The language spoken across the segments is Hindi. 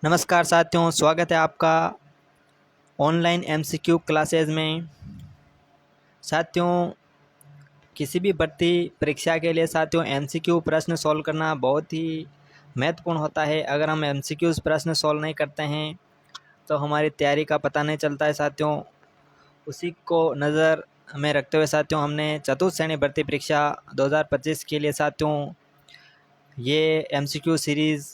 नमस्कार साथियों, स्वागत है आपका ऑनलाइन एमसीक्यू क्लासेस में। साथियों, किसी भी भर्ती परीक्षा के लिए साथियों एमसीक्यू प्रश्न सॉल्व करना बहुत ही महत्वपूर्ण होता है। अगर हम एमसीक्यूज प्रश्न सॉल्व नहीं करते हैं तो हमारी तैयारी का पता नहीं चलता है साथियों। उसी को नज़र में रखते हुए साथियों हमने चतुर्थ श्रेणी भर्ती परीक्षा 2025 के लिए साथियों ये एमसीक्यू सीरीज़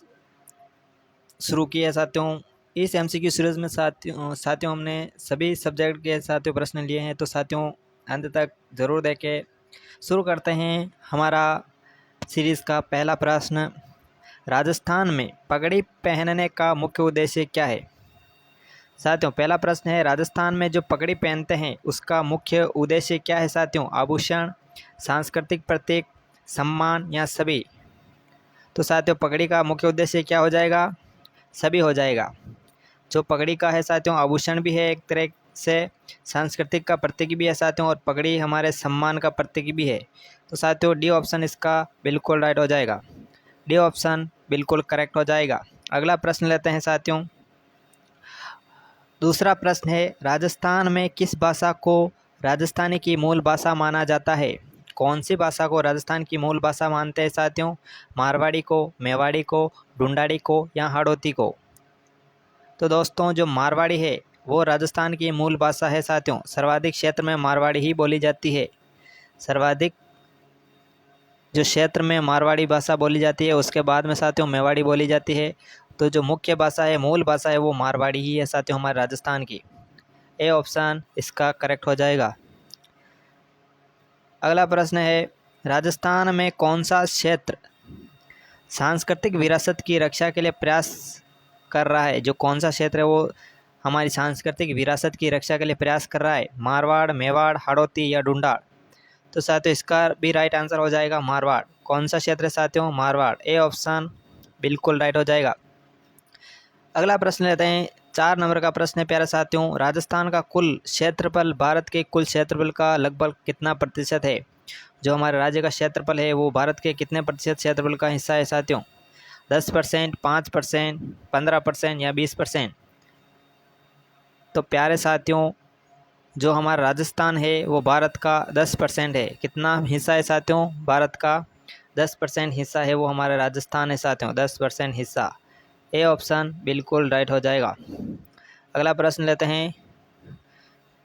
शुरू की है साथियों। इस एमसीक्यू सीरीज़ में साथियों हमने सभी सब्जेक्ट के साथियों प्रश्न लिए हैं, तो साथियों अंत तक ज़रूर देखें। शुरू करते हैं हमारा सीरीज़ का पहला प्रश्न। राजस्थान में पगड़ी पहनने का मुख्य उद्देश्य क्या है? साथियों पहला प्रश्न है, राजस्थान में जो पगड़ी पहनते हैं उसका मुख्य उद्देश्य क्या है? साथियों आभूषण, सांस्कृतिक प्रतीक, सम्मान या सभी? तो साथियों पगड़ी का मुख्य उद्देश्य क्या हो जाएगा? सभी हो जाएगा। जो पगड़ी का है साथियों आभूषण भी है, एक तरह से सांस्कृतिक का प्रतीक भी है साथियों, और पगड़ी हमारे सम्मान का प्रतीक भी है। तो साथियों डी ऑप्शन इसका बिल्कुल राइट हो जाएगा। डी ऑप्शन बिल्कुल करेक्ट हो जाएगा। अगला प्रश्न लेते हैं साथियों। दूसरा प्रश्न है, राजस्थान में किस भाषा को राजस्थानी की मूल भाषा माना जाता है? कौन सी भाषा को राजस्थान की मूल भाषा मानते हैं साथियों? मारवाड़ी को, मेवाड़ी को, ढूंढाड़ी को या हाड़ौती को? तो दोस्तों जो मारवाड़ी है वो राजस्थान की मूल भाषा है साथियों। सर्वाधिक क्षेत्र में मारवाड़ी ही बोली जाती है। सर्वाधिक जो क्षेत्र में मारवाड़ी भाषा बोली जाती है, उसके बाद में साथियों मेवाड़ी बोली जाती है। तो जो मुख्य भाषा है, मूल भाषा है, वो मारवाड़ी ही है साथियों हमारे राजस्थान की। ए ऑप्शन इसका करेक्ट हो जाएगा। अगला प्रश्न है, राजस्थान में कौन सा क्षेत्र सांस्कृतिक विरासत की रक्षा के लिए प्रयास कर रहा है? जो कौन सा क्षेत्र है वो हमारी सांस्कृतिक विरासत की रक्षा के लिए प्रयास कर रहा है? मारवाड़, मेवाड़, हाड़ौती या ढूंढाड़? तो साथियों इसका भी राइट आंसर हो जाएगा मारवाड़। कौन सा क्षेत्र है साथियों? मारवाड़। ए ऑप्शन बिल्कुल राइट हो जाएगा। अगला प्रश्न लेते हैं, 4 नंबर का प्रश्न है प्यारे साथियों। राजस्थान का कुल क्षेत्रफल भारत के कुल क्षेत्रफल का लगभग कितना प्रतिशत है? जो हमारे राज्य का क्षेत्रफल है वो भारत के कितने प्रतिशत क्षेत्रफल का हिस्सा है साथियों? 10%, 5%, 15% या 20%? तो प्यारे साथियों जो हमारा राजस्थान है वो भारत का 10% है। कितना हिस्सा है साथियों? भारत का 10% हिस्सा है वो हमारा राजस्थान है साथियों, 10% हिस्सा। ए ऑप्शन बिल्कुल राइट हो जाएगा। अगला प्रश्न लेते हैं,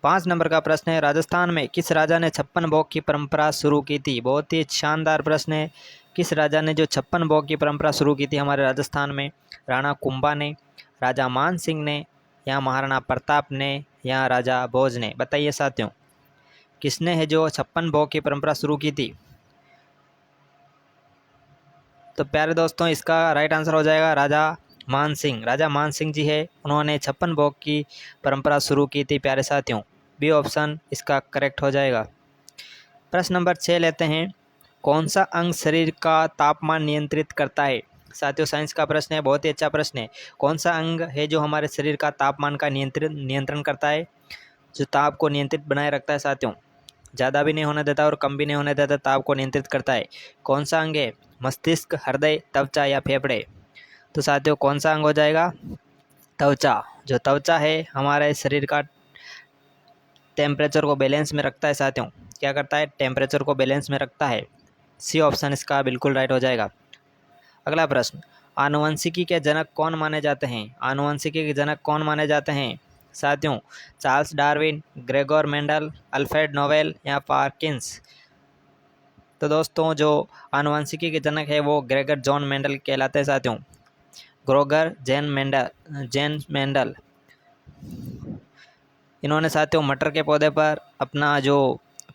5 नंबर का प्रश्न है, राजस्थान में किस राजा ने 56 भोग की परंपरा शुरू की थी? बहुत ही शानदार प्रश्न है। किस राजा ने जो 56 भोग की परंपरा शुरू की थी हमारे राजस्थान में? राणा कुंभा ने, राजा मान सिंह ने, या महाराणा प्रताप ने, या राजा भोज ने? बताइए साथियों किसने है जो 56 भोग की परंपरा शुरू की थी? तो प्यारे दोस्तों इसका राइट आंसर हो जाएगा राजा मान सिंह। राजा मान सिंह जी है, उन्होंने 56 भोग की परंपरा शुरू की थी प्यारे साथियों। बी ऑप्शन इसका करेक्ट हो जाएगा। प्रश्न नंबर 6 लेते हैं, कौन सा अंग शरीर का तापमान नियंत्रित करता है? साथियों साइंस का प्रश्न है, बहुत ही अच्छा प्रश्न है। कौन सा अंग है जो हमारे शरीर का तापमान का नियंत्रण करता है, जो ताप को नियंत्रित बनाए रखता है साथियों? ज़्यादा भी नहीं होने देता और कम भी नहीं होने देता, ताप को नियंत्रित करता है। कौन सा अंग है? मस्तिष्क, हृदय, त्वचा या फेफड़े? तो साथियों कौन सा अंग हो जाएगा? त्वचा। जो त्वचा है हमारे शरीर का टेम्परेचर को बैलेंस में रखता है साथियों। क्या करता है? टेम्परेचर को बैलेंस में रखता है। सी ऑप्शन इसका बिल्कुल राइट हो जाएगा। अगला प्रश्न, आनुवंशिकी के जनक कौन माने जाते हैं? आनुवंशिकी के जनक कौन माने जाते हैं साथियों? Charles Darwin, Gregor Mendel, Alfred Nobel या पार्किंस? तो दोस्तों जो आनुवंशिकी के जनक है वो ग्रेगर जॉन मेंडल कहलाते हैं साथियों। ग्रोगर जेन मेंडल इन्होंने साथियों मटर के पौधे पर अपना जो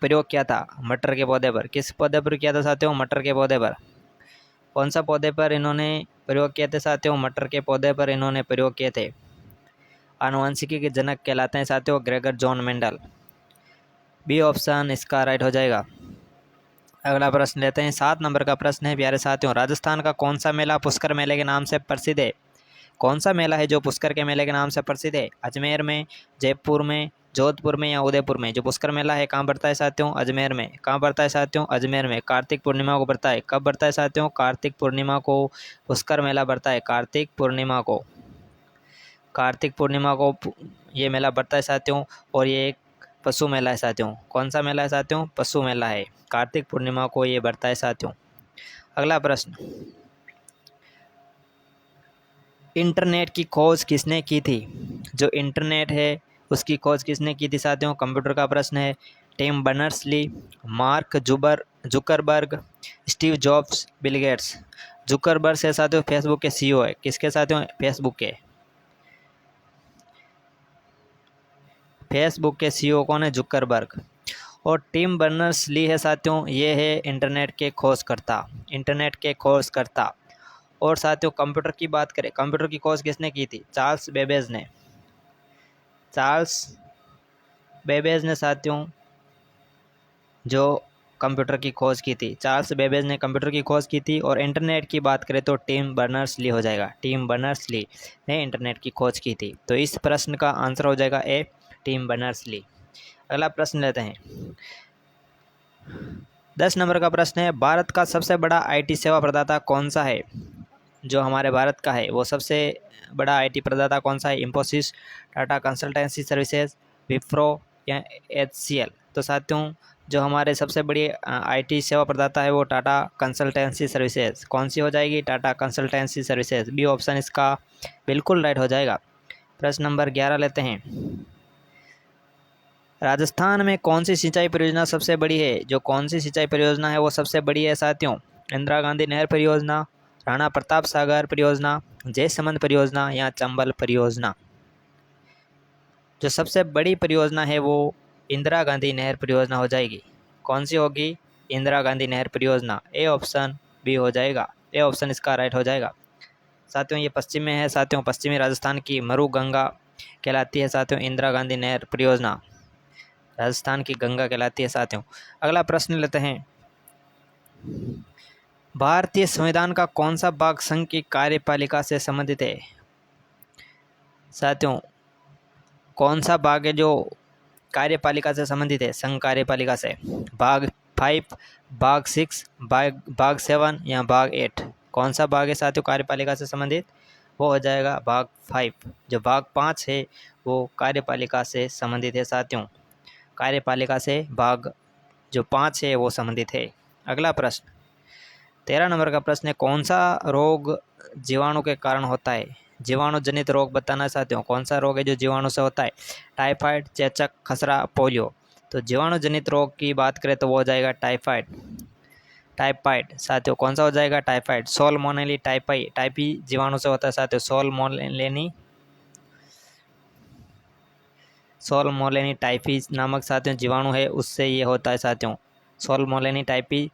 प्रयोग किया था, मटर के पौधे पर, किस पौधे पर किया था साथियों? मटर के पौधे पर। कौन सा पौधे पर इन्होंने प्रयोग किए थे साथियों? मटर के पौधे पर इन्होंने प्रयोग किए थे। आनुवंशिकी के जनक कहलाते हैं साथियों Gregor John Mendel. B option इसका राइट हो जाएगा। अगला प्रश्न लेते हैं, 7 नंबर का प्रश्न है प्यारे साथियों, राजस्थान का कौन सा मेला पुष्कर मेले के नाम से प्रसिद्ध है? कौन सा मेला है जो पुष्कर के मेले के नाम से प्रसिद्ध है? अजमेर में, जयपुर में, जोधपुर में या उदयपुर में? जो पुष्कर मेला है कहाँ पड़ता है साथियों? अजमेर में। कहाँ पड़ता है साथियों? अजमेर में। कार्तिक पूर्णिमा को पड़ता है। कब पड़ता है साथियों? कार्तिक पूर्णिमा को पुष्कर मेला पड़ता है, कार्तिक पूर्णिमा को। कार्तिक पूर्णिमा को ये मेला पड़ता है साथियों, और ये एक पशु मेला है साथियों। कौन सा मेला है साथियों? पशु मेला है। कार्तिक पूर्णिमा को ये बढ़ता है साथियों। अगला प्रश्न, इंटरनेट की खोज किसने की थी? जो इंटरनेट है उसकी खोज किसने की थी साथियों? कंप्यूटर का प्रश्न है। Tim Berners-Lee, Mark Zuckerberg, Steve Jobs, Bill Gates. Zuckerberg है साथियों फेसबुक के सीईओ है। किसके साथियों? फेसबुक के। फेसबुक के सीईओ कौन है? जुकरबर्ग। और टिम बर्नर्स-ली है साथियों, ये है इंटरनेट के खोजकर्ता, इंटरनेट के खोजकर्ता। और साथियों कंप्यूटर की बात करें, कंप्यूटर की खोज किसने की थी? चार्ल्स बेबेज ने। चार्ल्स बेबेज ने साथियों जो कंप्यूटर की खोज की थी, चार्ल्स बेबेज ने कंप्यूटर की खोज की थी। और इंटरनेट की बात करें तो टिम बर्नर्स-ली हो जाएगा। टिम बर्नर्स-ली ने इंटरनेट की खोज की थी। तो इस प्रश्न का आंसर हो जाएगा ए, टिम बर्नर्स-ली। अगला प्रश्न लेते हैं। 10 नंबर का प्रश्न है, भारत का सबसे बड़ा आईटी सेवा प्रदाता कौन सा है? जो हमारे भारत का है वो सबसे बड़ा आईटी प्रदाता कौन सा है? इंफोसिस, टाटा कंसल्टेंसी सर्विसेज, विप्रो या एचसीएल। तो साथियों जो हमारे सबसे बड़ी आईटी सेवा प्रदाता है वो टाटा कंसल्टेंसी सर्विसेज। कौन सी हो जाएगी? Tata Consultancy Services. B option इसका बिल्कुल राइट हो जाएगा। प्रश्न नंबर 11 लेते हैं। राजस्थान में कौन सी सिंचाई परियोजना सबसे बड़ी है? जो कौन सी सिंचाई परियोजना है वो सबसे बड़ी है साथियों? इंदिरा गांधी नहर परियोजना, राणा प्रताप सागर परियोजना, जयसमंद परियोजना या चंबल परियोजना। जो सबसे बड़ी परियोजना है वो इंदिरा गांधी नहर परियोजना हो जाएगी। कौन सी होगी? इंदिरा गांधी नहर परियोजना। ए ऑप्शन बी हो जाएगा। ए ऑप्शन इसका राइट हो जाएगा। साथियों ये पश्चिम में है साथियों, पश्चिमी राजस्थान की मरु गंगा कहलाती है साथियों इंदिरा गांधी नहर परियोजना। राजस्थान की गंगा कहलाती है साथियों। अगला प्रश्न लेते हैं। भारतीय संविधान का कौन सा भाग संघ की कार्यपालिका से संबंधित है? साथियों कौन सा भाग है जो कार्यपालिका से संबंधित है? संघ कार्यपालिका से। भाग 5, भाग 6, भाग 7 या भाग 8। कौन सा भाग है साथियों कार्यपालिका से संबंधित? वो हो जाएगा भाग 5। जो भाग 5 है वो कार्यपालिका से संबंधित है साथियों। कार्यपालिका से भाग जो 5 है वो संबंधित है। अगला प्रश्न 13 नंबर का प्रश्न है, कौन सा रोग जीवाणु के कारण होता है? जीवाणु जनित रोग बताना साथियों। कौन सा रोग है जो जीवाणु से होता है? टाइफाइड, चेचक, खसरा, पोलियो। तो जीवाणु जनित रोग की बात करें तो वो हो जाएगा टाइफाइड। टाइफाइड साथियों कौन सा हो जाएगा? टाइफाइड। सोलमोनेली टाइपी जीवाणु से होता है साथियों। सोलमोनेली टाइफी नामक साथियों जीवाणु है उससे ये होता है साथियों। सोलमोनेली टाइपी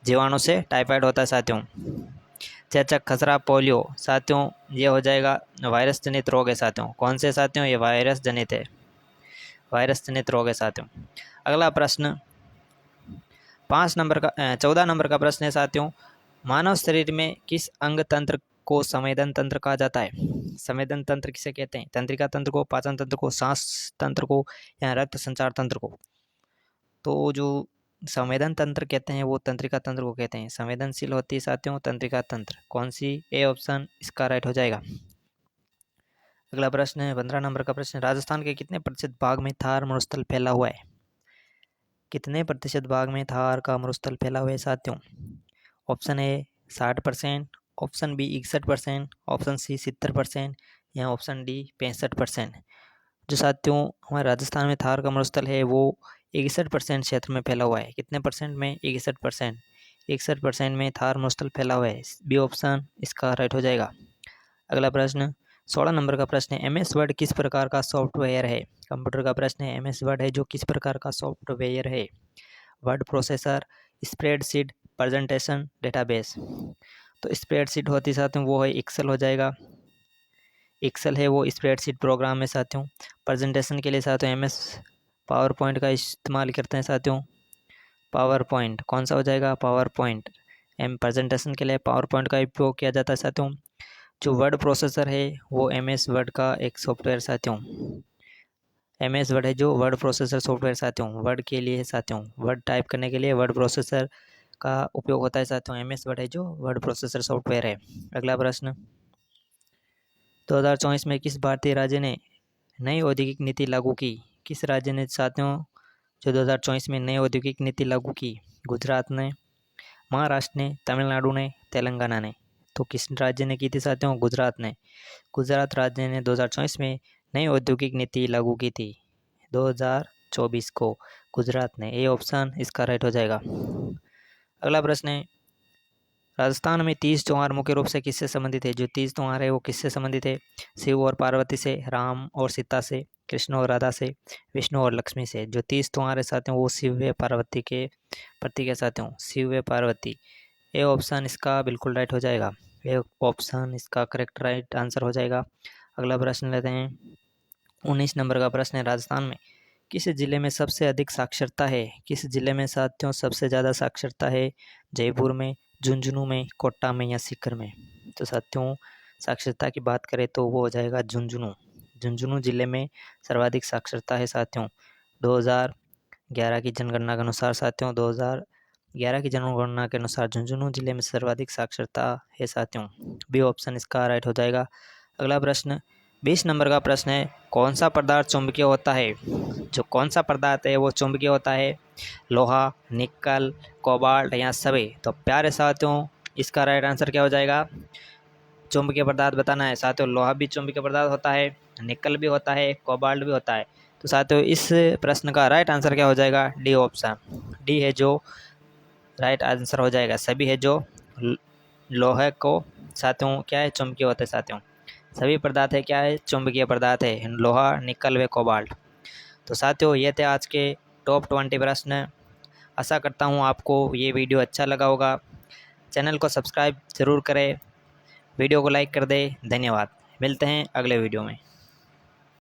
जीवाणु से टाइफाइड होता है साथियों। चेचक, खसरा, पोलियो साथियों ये हो जाएगा वायरस जनित रोग है साथियों। कौन से साथियों? ये वायरस जनित है, वायरस जनित रोग है साथियों। अगला प्रश्न 14 नंबर का प्रश्न है साथियों, मानव शरीर में किस अंग तंत्र को संवेदन तंत्र कहा जाता है? संवेदन तंत्र किसे कहते हैं? तंत्रिका तंत्र को, पाचन तंत्र को, सांस तंत्र को या रक्त संचार तंत्र को? तो जो संवेदन तंत्र कहते हैं वो तंत्रिका तंत्र को कहते हैं। संवेदनशील होती है साथियों तंत्रिका तंत्र। कौन सी? ए ऑप्शन इसका राइट हो जाएगा। अगला प्रश्न है 15 नंबर का प्रश्न, राजस्थान के कितने प्रतिशत भाग में थार मरुस्थल फैला हुआ है? कितने प्रतिशत भाग में थार का मरुस्थल फैला हुआ है साथियों? Option A 60%, option B 61%, option C 70% या ऑप्शन डी 65%। जो साथियों हमारे राजस्थान में थार का मरुस्थल है वो 61% क्षेत्र में फैला हुआ है। कितने परसेंट में? 61%। 61% में थार मरुस्थल फैला हुआ है। बी ऑप्शन इसका राइट हो जाएगा। अगला प्रश्न 16 नंबर का प्रश्न है, MS वर्ड किस प्रकार का सॉफ्टवेयर है? कंप्यूटर का प्रश्न है, MS वर्ड है जो किस प्रकार का सॉफ्टवेयर है? Word processor, spreadsheet, presentation, database. तो स्प्रेडशीट होती साथियों वो है एक्सेल हो जाएगा। एक्सेल है वो स्प्रेडशीट प्रोग्राम है साथियों। प्रेजेंटेशन के लिए साथियों MS पावर पॉइंट का इस्तेमाल करते हैं साथियों। पावर पॉइंट कौन सा हो जाएगा? Power point. प्रेजेंटेशन के लिए पावर पॉइंट का उपयोग किया जाता है साथियों। जो वर्ड प्रोसेसर है वो MS वर्ड का एक सॉफ्टवेयर साथियों। MS वर्ड है जो वर्ड प्रोसेसर सॉफ्टवेयर साथियों, वर्ड के लिए है साथियों। वर्ड टाइप करने के लिए वर्ड प्रोसेसर का उपयोग होता है साथियों। MS वर्ड है जो वर्ड प्रोसेसर सॉफ्टवेयर है। अगला प्रश्न 2024 में किस भारतीय राज्य ने नई औद्योगिक नीति लागू की? किस राज्य ने साथियों जो 2024 में नई औद्योगिक नीति लागू की? गुजरात ने, महाराष्ट्र ने, तमिलनाडु ने, तेलंगाना ने। तो किस राज्य ने की थी साथियों? गुजरात ने। गुजरात राज्य ने 2024 में नई औद्योगिक नीति लागू की थी 2024 को गुजरात ने। ए ऑप्शन इसका राइट हो जाएगा। अगला प्रश्न है, राजस्थान में तीज त्यौहार मुख्य रूप से किससे संबंधित है? जो तीज त्यौहार है वो किससे संबंधित है? शिव और पार्वती से, राम और सीता से, कृष्ण और राधा से, विष्णु और लक्ष्मी से। जो तीज त्यौहार है साथियों वो शिव व पार्वती के प्रतीक है साथियों, शिव व पार्वती। ए ऑप्शन इसका बिल्कुल राइट हो जाएगा। ए ऑप्शन इसका करेक्ट राइट आंसर हो जाएगा। अगला प्रश्न लेते हैं, 19 नंबर का प्रश्न है, राजस्थान में किस जिले में सबसे अधिक साक्षरता है? किस जिले में साथियों सबसे ज़्यादा साक्षरता है? जयपुर में, झुंझुनू में, कोटा में या सीकर में? तो साथियों साक्षरता की बात करें तो वो हो जाएगा झुंझुनू। झुंझुनू जिले में सर्वाधिक साक्षरता है साथियों। 2011 की जनगणना के अनुसार साथियों 2011 की जनगणना के अनुसार झुंझुनू जिले में सर्वाधिक साक्षरता है साथियों। बी ऑप्शन इसका राइट हो जाएगा। अगला प्रश्न 20 नंबर का प्रश्न है, कौन सा पदार्थ चुंबकीय होता है? जो कौन सा पदार्थ है वो चुंबकीय होता है? लोहा, निकल, कोबाल्ट या सभी? तो प्यारे साथियों इसका राइट आंसर क्या हो जाएगा? चुंबकीय पदार्थ बताना है साथियों। लोहा भी चुंबकीय पदार्थ होता है, निकल भी होता है, कोबाल्ट भी होता है। तो साथियों इस प्रश्न का राइट आंसर क्या हो जाएगा? D option. डी है जो राइट आंसर हो जाएगा। सभी है जो लोहे को साथियों क्या है? चुंबकीय होते हैं साथियों। सभी पदार्थ है क्या है? चुंबकीय पदार्थ है, लोहा, निकल व कोबाल्ट। तो साथियों ये थे आज के टॉप 20 प्रश्न। आशा करता हूँ आपको ये वीडियो अच्छा लगा होगा। चैनल को सब्सक्राइब ज़रूर करें, वीडियो को लाइक कर दें। धन्यवाद। मिलते हैं अगले वीडियो में।